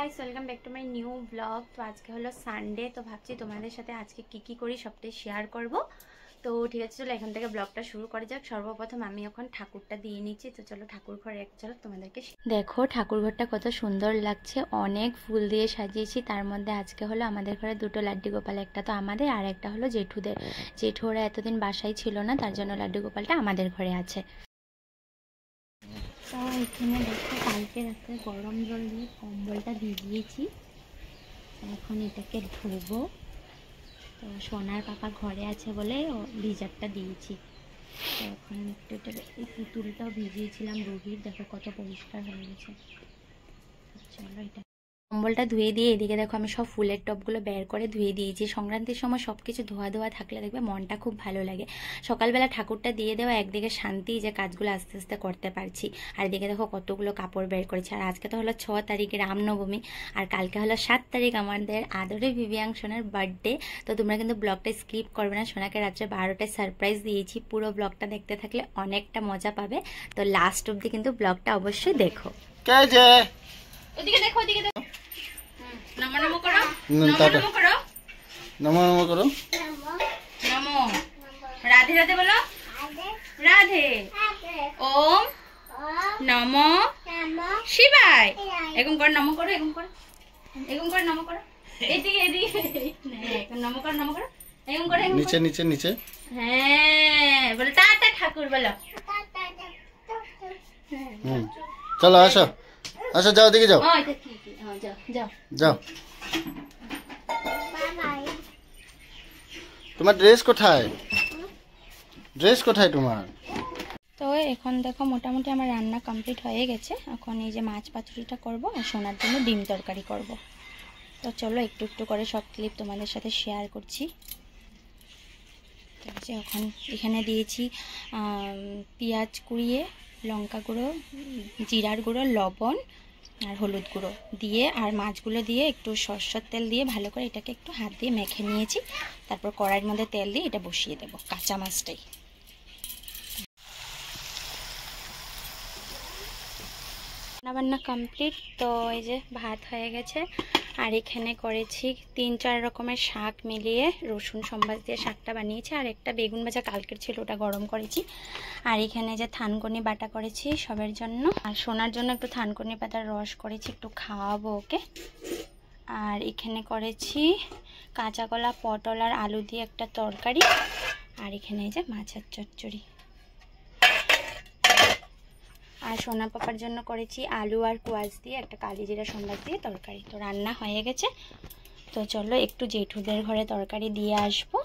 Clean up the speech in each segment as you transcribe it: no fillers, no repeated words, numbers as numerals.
Guys, welcome back to my new blog. তো আজকে হলো সানডে, তো ভাবছি তোমাদের সাথে আজকে কি করি সবটাই শেয়ার করব। তো ঠিক আছে, চলো এখান থেকে ব্লগটা শুরু করা যাক। সর্বপ্রথম আমি এখন ঠাকুরটা দিয়ে নিচ্ছি, তো চলো ঠাকুর ঘরে চলো তোমাদেরকে দেখো ঠাকুর ঘরটা কত সুন্দর লাগছে, অনেক ফুল দিয়ে সাজিয়েছি। তার মধ্যে আজকে হলো আমাদের ঘরে দুটো লাড্ডু গোপাল, একটা তো আমাদের আর একটা হলো জেঠুদের। জেঠুরা এতদিন বাসায় ছিল না, তার জন্য লাড্ডু গোপালটা আমাদের ঘরে আছে। তো এখানে দেখো কালকে রাতে গরম জল দিয়ে কম্বলটা ভিজিয়েছি, এখন এটাকে ধোবো। তো সোনার পাপা ঘরে আছে বলে ভিজারটা দিয়েছি। তো এখন একটু এই পুতুলটাও ভিজিয়েছিলাম রুহির, দেখো কত পরিষ্কার হয়ে গেছে। চলো এটা কম্বলটা ধুয়ে দিয়ে এদিকে দেখো আমি সব ফুলের টবগুলো বের করে ধুয়ে দিয়েছি। সংক্রান্তির সময় সব কিছু ধোয়া ধোয়া থাকলে দেখবে মনটা খুব ভালো লাগে। সকালবেলা ঠাকুরটা দিয়ে দেওয়া একদিকে শান্তি, যে কাজগুলো আস্তে আস্তে করতে পারছি, আর এদিকে দেখো কতগুলো কাপড় বের করেছি। আর আজকে তো হলো 6 তারিখ রামনবমী, আর কালকে হলো 7 তারিখ আমাদের আদরে ভিভিয়াং সোনার বার্থডে। তো তোমরা কিন্তু ব্লগটা স্কিপ করবে না, সোনাকে রাত্রে 12টায় সারপ্রাইজ দিয়েছি। পুরো ব্লগটা দেখতে থাকলে অনেকটা মজা পাবে, তো লাস্ট অবধি কিন্তু ব্লগটা অবশ্যই দেখো। ওদিকে দেখো, ওদিকে দেখো। নমো নমো করো, নমো নমো করো, নমো নমো করো, নমো। রাধে রাধে বলো, রাধে। ওম নমো শিবায়। এরকম করে নমো করো, এরকম করে, এরকম করে নমো করো। এদিকে এদিকে নমো করো, নমো করো, এরকম করে, নিচে নিচে নিচে। হ্যাঁ বলো টাটা ঠাকুর বলো। চলো আসো আসো, যাও দিকে যাও, যাও যাও যাও। তোমার ড্রেস কোথায়? ড্রেস কোথায় তোমার? তো এখন দেখো মোটামুটি আমার রান্না কমপ্লিট হয়ে গেছে। এখন এই যে মাছ পাতুরিটা করব আর সোনার জন্য ডিম তরকারি করব। তো চলো একটু একটু করে সব ক্লিপ তোমাদের সাথে শেয়ার করছি। যে এখন এখানে দিয়েছি পেঁয়াজ কুড়িয়ে, লঙ্কা গুঁড়ো, জিরার গুঁড়ো, লবণ আর হলুদ গুঁড়ো দিয়ে, আর মাছগুলো দিয়ে একটু সরষের তেল দিয়ে ভালো করে এটাকে একটু হাত দিয়ে মেখে নিয়েছি। তারপর কড়াইয়ের মধ্যে তেল দিয়ে এটা বসিয়ে দেবো, কাঁচা মাছটাই। রান্নাবান্না কমপ্লিট। তো এই যে ভাত হয়ে গেছে, আর এখানে করেছি 3-4 রকমের শাক মিলিয়ে রসুন সম্বাস দিয়ে শাকটা বানিয়েছি, আর একটা বেগুন ভাজা কালকের ছিল ওটা গরম করেছি। আর এখানে যে থানকুনি বাটা করেছি সবের জন্য, আর সোনার জন্য একটু থানকুনি পাতার রস করেছি, একটু খাওয়াবো ওকে। আর এখানে করেছি কাঁচা কলা, পটল আর আলু দিয়ে একটা তরকারি, আর এখানে এই যে মাছের চচ্চড়ি। আর সোনা পাপার জন্য করেছি আলু আর কোয়াশ দিয়ে একটা কালি জিরা সম্বাস দিয়ে তরকারি। তো রান্না হয়ে গেছে, তো চলো একটু জেঠুদের ঘরে তরকারি দিয়ে আসবো,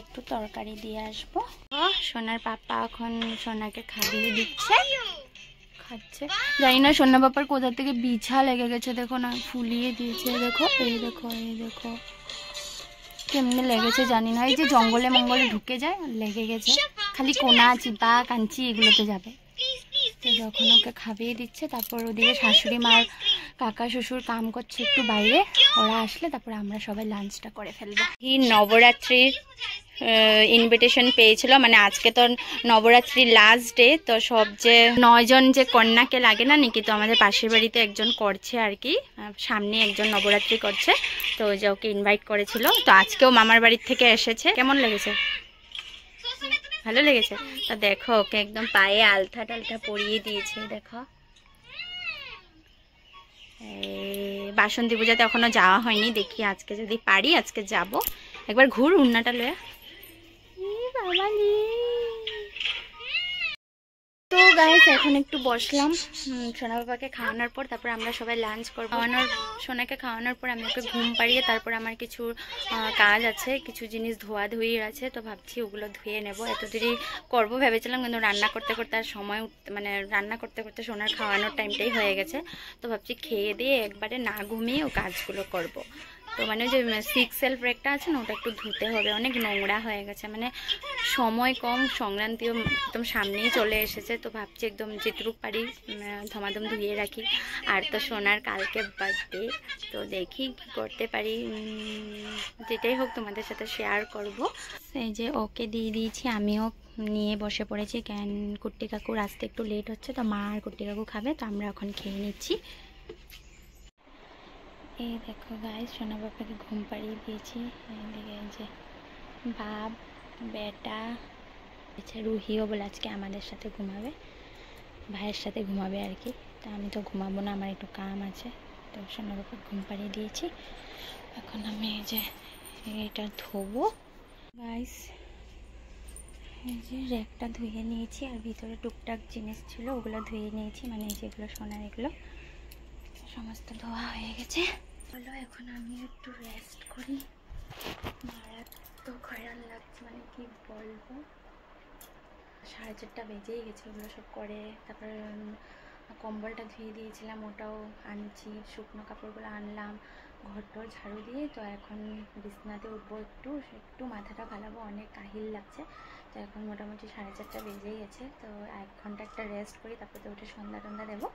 একটু তরকারি দিয়ে আসবো। সোনার পাপা এখন সোনাকে খাইয়ে দিচ্ছে, খাচ্ছে। জানি না সোনা পাপার কোথা থেকে বিছা লেগে গেছে, দেখো না ফুলিয়ে দিয়েছে, দেখো এই দেখো, এই দেখো কেমনে লেগেছে জানি না। এই যে জঙ্গলে মঙ্গলে ঢুকে যায় লেগে গেছে, খালি কোনা চিপা কাঞ্চি এগুলোতে যাবে। তো যখন ওকে খাইয়ে দিচ্ছে, তারপর ওদিকে শাশুড়ি মার কাকা শ্বশুর কাম করছে একটু বাইরে, ওরা আসলে তারপর আমরা সবাই লাঞ্চটা করে ফেলবো। এই নবরাত্রির ইনভিটেশন পেয়েছিল, মানে আজকে তো নবরাত্রির লাস্ট ডে, তো সব যে 9 জন যে কন্যাকে লাগে না নাকি, তো আমাদের পাশের বাড়িতে একজন করছে আর কি, সামনে একজন নবরাত্রি করছে, তো ওই যে ওকে ইনভাইট করেছিল। তো আজকেও মামার বাড়ির থেকে এসেছে। কেমন লেগেছে? ভালো লেগেছে। তা দেখো ওকে একদম পায়ে আলতা টালতা পরিয়ে দিয়েছে, দেখো। বাসন্তী পূজাতে এখনো যাওয়া হয়নি, দেখি আজকে যদি পারি আজকে যাব। একবার ঘুর উন্নাটা লয়ে। তো গাইস এখন একটু বসলাম সোনা বাবাকে খাওয়ানোর পর, তারপর আমরা সবাই লাঞ্চ করবো। সোনাকে খাওয়ানোর পর আমি ওকে ঘুম পাড়িয়ে তারপর আমার কিছু কাজ আছে, কিছু জিনিস ধোয়া ধুয়ে আছে, তো ভাবছি ওগুলো ধুয়ে নেব। এত দেরি করবো ভেবেছিলাম, কিন্তু রান্না করতে করতে আর সময় মানে রান্না করতে করতে সোনার খাওয়ানোর টাইমটাই হয়ে গেছে। তো ভাবছি খেয়ে দিয়ে একবারে না ঘুমিয়ে ও কাজগুলো করব। তো মানে যে 6 সেলফ রেকটা আছে না, ওটা একটু ধুতে হবে, অনেক নোংরা হয়ে গেছে, মানে সময় কম, সংক্রান্তিও একদম সামনেই চলে এসেছে। তো ভাবছি একদম যেটুকু পারি ধমাধম ধুয়ে রাখি। আর তো সোনার কালকে বার্থডে, তো দেখি কি করতে পারি, যেটাই হোক তোমাদের সাথে শেয়ার করব। এই যে ওকে দিয়ে দিয়েছি, আমিও নিয়ে বসে পড়েছি, কেন কুট্টি কাকুর আসতে একটু লেট হচ্ছে, তো মা আর কুট্টি কাকু খাবে, তো আমরা এখন খেয়ে নিচ্ছি। এই দেখো গাইস, সোনা পাপাকে ঘুম পাড়িয়ে দিয়েছি। এইদিকে এই যে বাপ বেটা, আচ্ছা রুহিও বলে আজকে আমাদের সাথে ঘুমাবে, ভাইয়ের সাথে ঘুমাবে আর কি। তা আমি তো ঘুমাবো না, আমার একটু কাম আছে। তো সোনা পাপাকে ঘুম পাড়িয়ে দিয়েছি। এখন আমি এই যে এটা ধোবো গাইস। এই যে র্যাকটা ধুয়ে নিয়েছি, আর ভিতরে টুকটাক জিনিস ছিল ওগুলো ধুয়ে নিয়েছি, মানে যেগুলো সোনার এগুলো সমস্ত ধোয়া হয়ে গেছে। বলো এখন আমি একটু রেস্ট করি। মারাত্মক হয়রান লাগছে, মানে কি বলবো। 4:30 বেজেই গেছে ওগুলো সব করে। তারপরে কম্বলটা ধুয়ে দিয়েছিলাম, ওটাও আনছি, শুকনো কাপড়গুলো আনলাম, ঘরটর ঝাড়ু দিয়ে। তো এখন বিছনাতে উঠবো, একটু মাথাটা ভালাবো, অনেক কাহিল লাগছে। তো এখন মোটামুটি 4:30 বেজেই গেছে। তো 1 ঘন্টা একটা রেস্ট করি, তারপর তো উঠে সন্ধ্যা টন্ধা দেবো,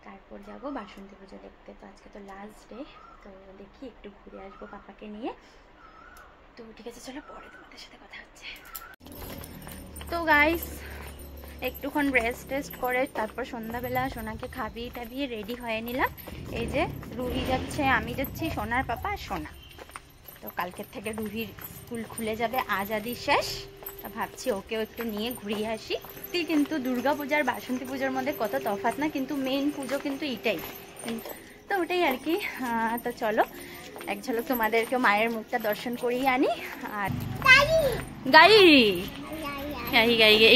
তারপর যাব বাসন্তী পুজো দেখতে। তো আজকে তো লাস্ট ডে, তো দেখি একটু ঘুরে আসবো পাপাকে নিয়ে। তো ঠিক আছে, চলো পরে তোমাদের সাথে কথা হচ্ছে। তো গাইস একটুক্ষণ রেস্ট করে তারপর সন্ধ্যাবেলা সোনাকে খাবিয়ে টাবিয়ে রেডি হয়ে নিলাম। এই যে রুহি যাচ্ছে, আমি যাচ্ছি, সোনার পাপা আর সোনা। তো কালকের থেকে রুহির স্কুল খুলে যাবে, আজ আদি শেষ। তা ভাবছি ওকেও একটু নিয়ে ঘুরিয়ে আসি। কিন্তু দুর্গা পূজার বাসন্তী পুজোর মধ্যে কত তফাৎ না, কিন্তু মেন পুজো কিন্তু এটাই। তো ওটাই আর কি। তো চলো এক ঝলক তোমাদেরকে মায়ের মুখটা দর্শন করিয়ে আনি। আর গাড়ি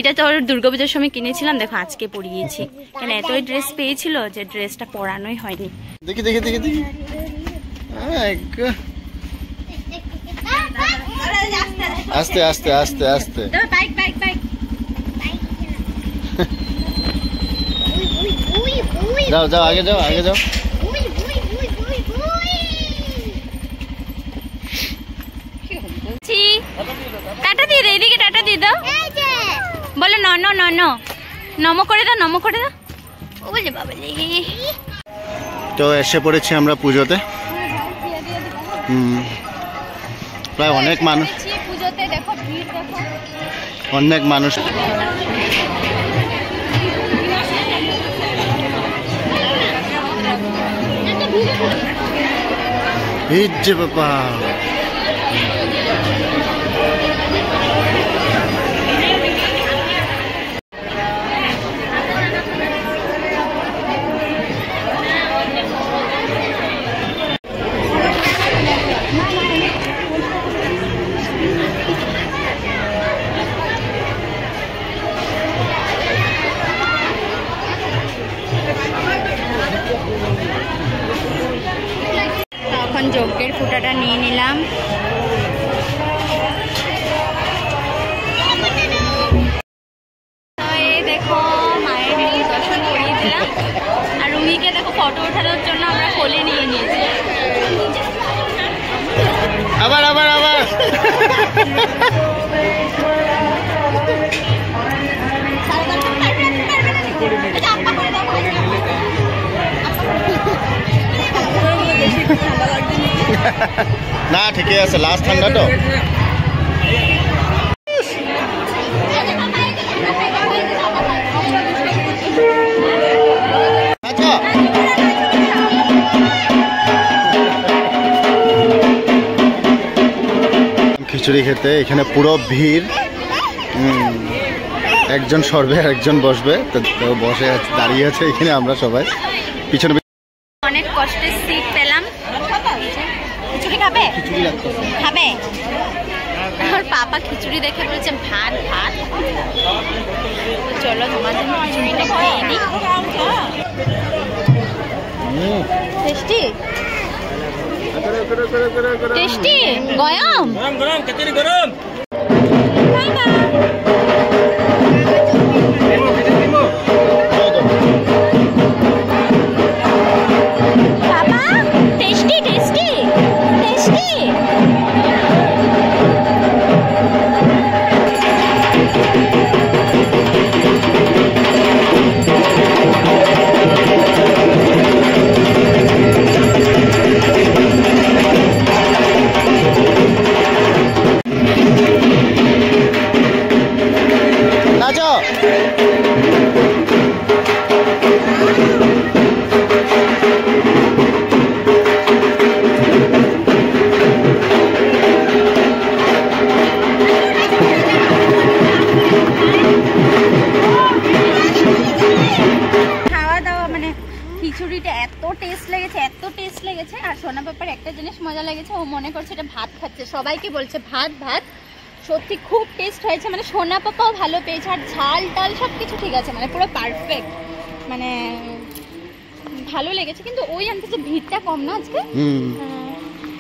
এটা তো দুর্গাপূজার সময় কিনেছিলাম, দেখো আজকে পরিয়েছি। কেন এতই ড্রেস পেয়েছিল যে ড্রেসটা পরানোই হয়নি। দেখি দেখি দেখি দেখি, আস্তে আস্তে আস্তে আস্তে। বাইক বাইক বাইক যাও যাও, আগে যাও আগে যাও। টাটা দিয়ে দাও, এদিকে টাটা দিয়ে দাও। বলো নন নন, নমো করে দাও, নমো করে দাও। ও বলে বাবা, তো এসে পড়েছি আমরা পুজোতে। প্রায় অনেক মানুষ, পুজোতে দেখো ভিড়, দেখো অনেক মানুষ। এই যে বাবা, এখন যজ্ঞের ফুটাটা নিয়ে নিলাম। দেখো মায়ের দর্শন করিয়ে দিলাম, আর রুমিকে দেখো ফটো ওঠানোর জন্য আমরা কোলে নিয়ে নিয়েছি। আবার আবার আবার না, ঠিকই আছে, লাস্ট ঠান্ডা তো। খিচুড়ি খেতে এখানে পুরো ভিড়। একজন সরবে আর একজন বসবে, তো বসে আছে, দাঁড়িয়ে আছে এখানে আমরা সবাই পিছনে। অনেক কষ্টে সিট পেলাম। খিচুড়ি খাবে? খাবে? আমার পাপা খিচুড়ি দেখে বলছে ভাত ভাত। তো চলো তোমাদের খিচুড়িটা খেয়ে নিই। টেস্টি টেস্টি, গরম গরম গরম, খিচুড়ি গরম। খিচুড়িটা এত টেস্ট লেগেছে। আর সোনা পাপার একটা জিনিস মজা লেগেছে, ও মনে করছে এটা ভাত খাচ্ছে, সবাইকে বলছে ভাত ভাত। সত্যি খুব টেস্ট হয়েছে, মানে সোনা পাপাও ভালো পেয়েছে। আর ঝাল টাল সব কিছু ঠিক আছে, মানে পুরো পারফেক্ট, মানে ভালো লেগেছে। কিন্তু ওই আনতে যে ভিড়টা কম না আজকে,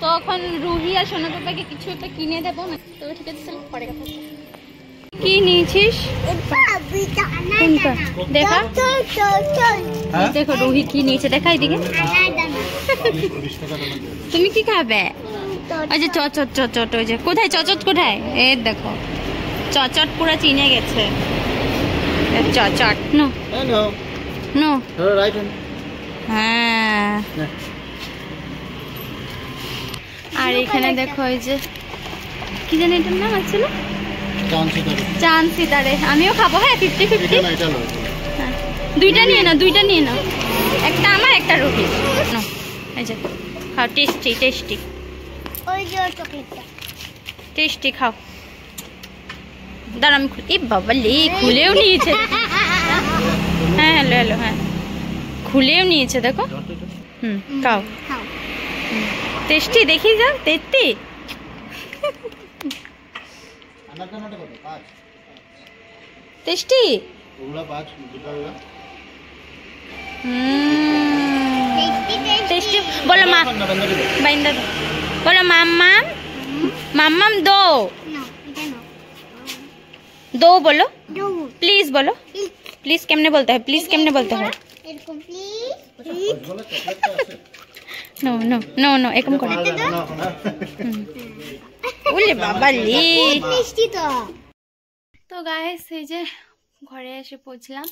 তখন রুহি আর সোনা পাপাকে কিছু একটা কিনে দেবো। তো ঠিক আছে, চলো পরে কথা হচ্ছে। কি নিয়েছিস? দেখা দেখো রুহি কি নিয়েছে, দেখা এদিকে। তুমি কি খাবে? ওই যে চচট চচট, ওই যে কোথায় চচট কোথায়? এ দেখো চচট পুরো চিনে গেছে। চচট নো নো, হ্যাঁ। আর এখানে দেখো ওই যে কি জানি এটার নাম আছে, চাঁদ সিতারে। আমিও খাবো, হ্যাঁ 50-50। দুইটা নিয়ে নাও, একটা আমার একটা রুহি। এই যে খাও, টেস্টি খাও। দাঁড়া আমি এ বাবা লে, খুলেও নিয়েছে। হ্যাঁ হ্যালো হ্যাঁ, খুলেও নিয়েছে দেখো। খাও, টেস্টি দেখি যা, টেস্টি। টেস্টি টেস্টি বলো মা, বাইন্দা দো, বলো মাম্মাম মাম্মাম দো दो बोलो प्लीज, बोलो प्लीज केमने बोलते हैं, प्लीज केमने बोलते हैं? नो नो नो नो एकम করে। ওলে বাবা লে। তো গাইস এই যে ঘরে এসে পৌঁছলাম।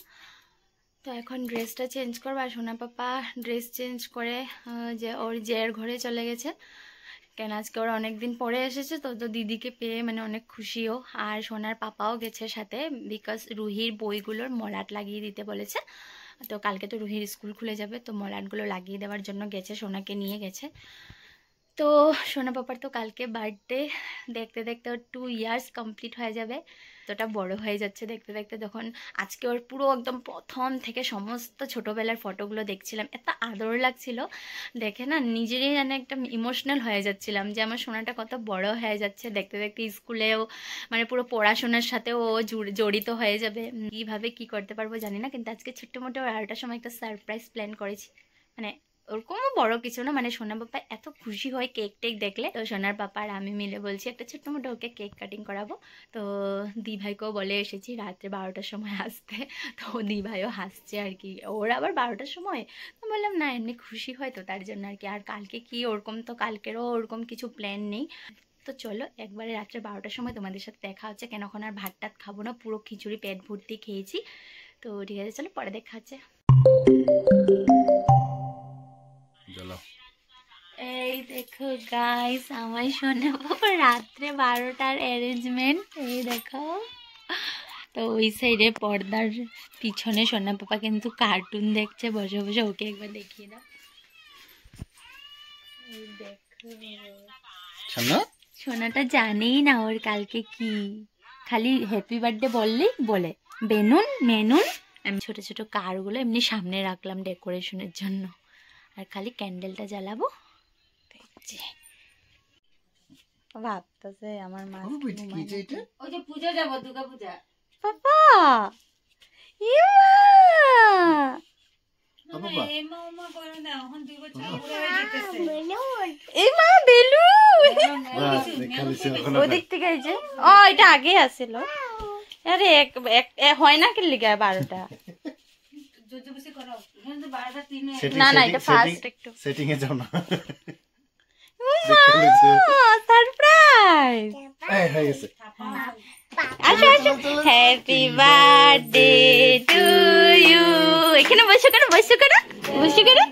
তো এখন ড্রেসটা চেঞ্জ করবো। আর সোনা পাপা ড্রেস চেঞ্জ করে যে ওর জের ঘরে চলে গেছে, কেন আজকে ওরা অনেকদিন পরে এসেছে। তো দিদিকে পেয়ে মানে অনেক খুশিও। আর সোনার পাপাও গেছে সাথে, বিকজ রুহির বইগুলোর মলাট লাগিয়ে দিতে বলেছে। তো কালকে তো রুহির স্কুল খুলে যাবে, তো মলাটগুলো লাগিয়ে দেওয়ার জন্য গেছে, সোনাকে নিয়ে গেছে। তো সোনা পাপার তো কালকে বার্থডে, দেখতে দেখতে ওর 2 ইয়ার্স কমপ্লিট হয়ে যাবে। তোটা বড় হয়ে যাচ্ছে দেখতে দেখতে। যখন আজকে ওর পুরো একদম প্রথম থেকে সমস্ত ছোটোবেলার ফটোগুলো দেখছিলাম, এত আদর লাগছিল দেখে না, নিজেরই যেন একটা ইমোশনাল হয়ে যাচ্ছিলাম যে আমার সোনাটা কত বড় হয়ে যাচ্ছে দেখতে দেখতে। স্কুলেও মানে পুরো পড়াশোনার সাথেও ও জড়িত হয়ে যাবে। কীভাবে কি করতে পারবো জানি না, কিন্তু আজকে ছোট্ট মোটো 12টার সময় একটা সারপ্রাইজ প্ল্যান করেছি। মানে ওরকমও বড় কিছু না, মানে সোনা পাপা এত খুশি হয় কেক টেক দেখলে। তো সোনার পাপা আর আমি মিলে বলছি একটা ছোট্ট মোটো ওকে কেক কাটিং করাবো। তো দি ভাইকেও বলে এসেছি রাত্রে 12টার সময় আসতে। তো দি ভাইও হাসছে আর কি, ওর আবার 12টার সময়। তো বললাম না এমনি খুশি হয় তো তার জন্য আর কি। আর কালকে কি ওরকম, তো কালকেরও ওরকম কিছু প্ল্যান নেই। তো চলো একবারে রাত্রে 12টার সময় তোমাদের সাথে দেখা হচ্ছে, কেন এখন আর ভাত টাত খাবো না, পুরো খিচুড়ি পেট ভর্তি খেয়েছি। তো ঠিক আছে চলো পরে দেখা হচ্ছে। এই দেখো গাইস আমার সোনা বাবা রাত্রে 12টার অ্যারেঞ্জমেন্ট, এই দেখো। তো ওই সাইডে পর্দার পিছনে সোনা পাপা কিন্তু কার্টুন দেখছে বসে বসে, ওকে একবার দেখিয়ে দাও। এই দেখো সোনাটা জানেই না ওর কালকে কি, খালি হ্যাপি বার্থডে বললেই বলে বেনুন মেনুন। আমি ছোট ছোট কারগুলো এমনি সামনে রাখলাম ডেকোরেশনের জন্য, আর খালি ক্যান্ডেলটা জ্বালাবো। ভাবতেছে আমার মা ওই যে পূজা যাবো, দুর্গা পূজা। পাপা ওদিক থেকে ও এটা আগে আসছিল। আরে হয় না কি লিখা 12টা, না না এটা ফার্স্ট একটু সেটিং এ যাও না। সারপ্রাইজ হয়ে গেছে। আসো আসো, হ্যাপি বার্থডে টু ইউ। এখানে বসে করো বসে করো বসে করো।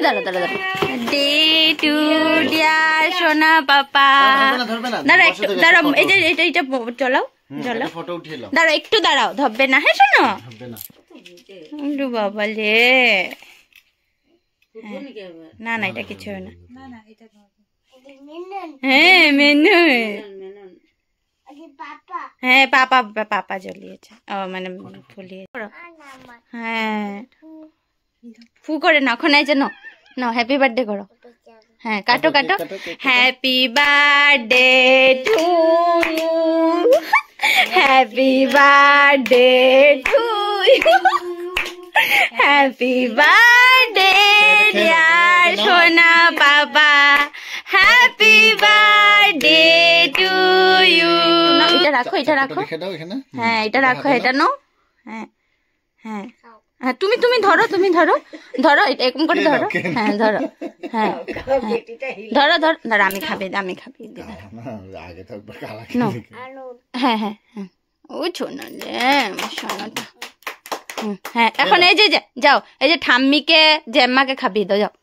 দাঁড়া দাঁড়া দাঁড়া, ডে টু ডিয়ার সোনা পাপা। দাঁড়া একটু দাঁড়াও, এই যে এটা এটা চলাও চলো, ফটো উঠিয়ে নাও। দাঁড়াও একটু দাঁড়াও, ধরবে না। হ্যাঁ শোনো বাবা লে, না না এটা কিছু না। হ্যাঁ মেনু হ্যাঁ পাপা পাপা জ্বলিয়েছে, ও মানে ফুলিয়ে। হ্যাঁ ফু করে না, ওখানে যেন না হ্যাপি বার্থডে করো। হ্যাঁ কাটো কাটো। Happy birthday to you, happy birthday to you, happy birthday dear সোনা পাপা, হ্যাপি বার্থডে টু ইউ। এটা রাখো, এটা রাখো। হ্যাঁ এটা রাখো, এটা নো। হ্যাঁ হ্যাঁ হ্যাঁ তুমি তুমি ধরো, তুমি ধরো ধরো, এটা এরকম করে ধরো। হ্যাঁ ধরো, হ্যাঁ ধরো ধরো ধরো, আমি খাবি হ্যাঁ হ্যাঁ হ্যাঁ। ও শোনা রে আমার সোনাটা। হ্যাঁ এখন এই যে যাও, এই যে ঠাম্মিকে জ্যাম্মাকে খাবিয়ে দাও, যাও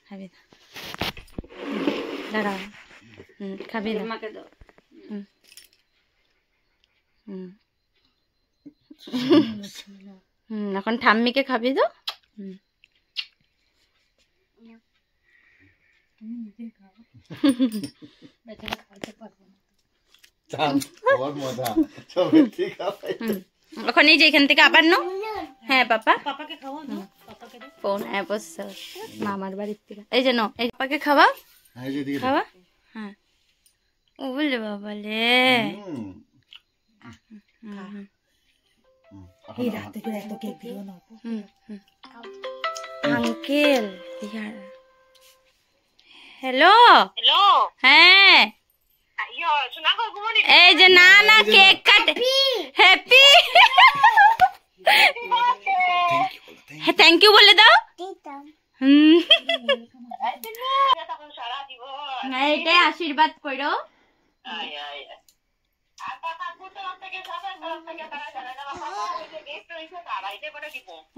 খাবিয়ে দাও। দাঁড়াও, খাবিয়ে দাও। এখন ঠাম্মিকে খাবিয়ে দাও। ওখানে যে এখান থেকে আবার নো। হ্যাঁ পাপা, পাপাকে খাওয়া কোন মামার বাড়ির থেকে, এই যে নো, এই পাপাকে খাওয়া খাওয়া। হ্যাঁ ও বলে বাবা লে, আঙ্কেল হ্যালো হ্যাঁ, এই যে না না কেক কাটে। হ্যাপি হ্যাঁ থ্যাংক ইউ বলে দাও। এটাই আশীর্বাদ করো।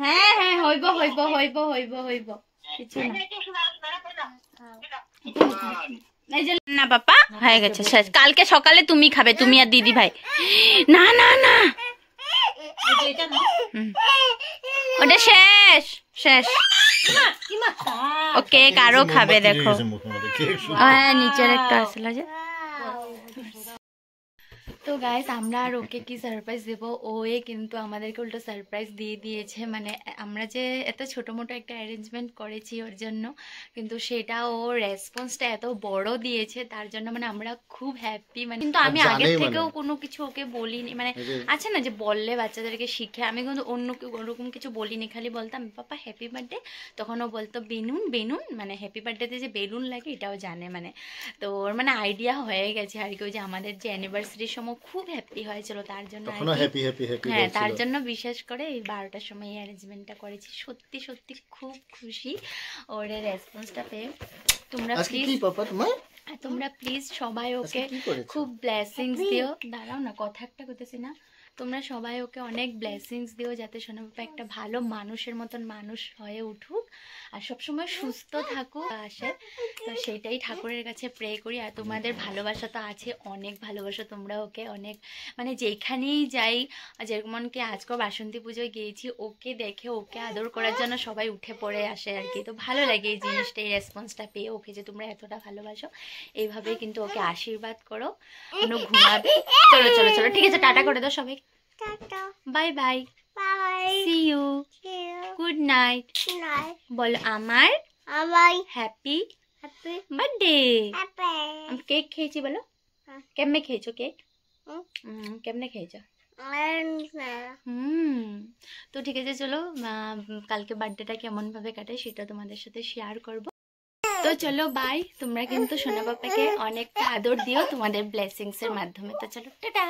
হ্যাঁ হ্যাঁ হইব হইব হইব হইব হইব, কিছু না পাপা হয়ে গেছে শেষ। কালকে সকালে তুমি খাবে, তুমি আর দিদি ভাই। না না না ওটা শেষ শেষ। ও কেক আরো খাবে দেখো। হ্যাঁ নিচের একটা আসলে যে। তো গাইস আমরা আর ওকে কি সারপ্রাইজ দেবো, ওয়ে কিন্তু আমাদেরকে উল্টো সারপ্রাইজ দিয়ে দিয়েছে। মানে আমরা যে এত ছোটো মোটো একটা অ্যারেঞ্জমেন্ট করেছি ওর জন্য, কিন্তু সেটা ও রেসপন্সটা এত বড় দিয়েছে, তার জন্য মানে আমরা খুব হ্যাপি। মানে কিন্তু আমি আগের থেকেও কোনো কিছু ওকে বলিনি, মানে আছে না যে বললে বাচ্চাদেরকে শিখে, আমি কিন্তু অন্য ওরকম কিছু বলিনি, খালি বলতাম পাপা হ্যাপি বার্থডে, তখন ও বলতো বেলুন বেলুন, মানে হ্যাপি বার্থডেতে যে বেলুন লাগে এটাও জানে। মানে তো ওর মানে আইডিয়া হয়ে গেছে আর কি, ওই যে আমাদের যে অ্যানিভার্সারির সময় খুব হ্যাপি হয়েছিল তার জন্য। হ্যাঁ তার জন্য বিশেষ করে এই 12টার সময় এই অ্যারেঞ্জমেন্টটা করেছি। সত্যি সত্যি খুব খুশি ওর রেসপন্সটা পেয়ে। তোমরা প্লিজ সবাই ওকে খুব ব্লেসিংস দিও। দাঁড়াও না, কথা একটা করতেছি না। তোমরা সবাই ওকে অনেক ব্লেসিংস দিও, যাতে সোনা পাপা একটা ভালো মানুষের মতন মানুষ হয়ে উঠুক আর সবসময় সুস্থ থাকুক আসে। তো সেইটাই ঠাকুরের কাছে প্রে করি। আর তোমাদের ভালোবাসা তো আছে, অনেক ভালোবাসা তোমরা ওকে, অনেক মানে যেখানেই যাই, যেরকম কি আজকে বাসন্তী পুজোয় গিয়েছি, ওকে দেখে ওকে আদর করার জন্য সবাই উঠে পড়ে আসে আর কি। তো ভালো লাগে এই জিনিসটা, এই রেসপন্সটা পেয়ে ওকে, যে তোমরা এতটা ভালোবাসো। এইভাবেই কিন্তু ওকে আশীর্বাদ করো, কোনো ঘুমাবে। চলো চলো চলো ঠিক আছে, টাটা করে দাও সবাই। Bye bye, see you, good night. বলো আমার হ্যাপি বার্থডে। কেক খেয়েছি বলো, কেমনে খেয়েছো কেক? কেমনে খেয়েছো? তো ঠিক আছে চলো, কালকে বার্থডেটা কেমন ভাবে কাটে সেটা তোমাদের সাথে শেয়ার করব। তো চলো বাই। তোমরা কিন্তু সোনা পাপাকে অনেকটা আদর দিও তোমাদের ব্লেসিংস এর মাধ্যমে। তো চলো টাটা।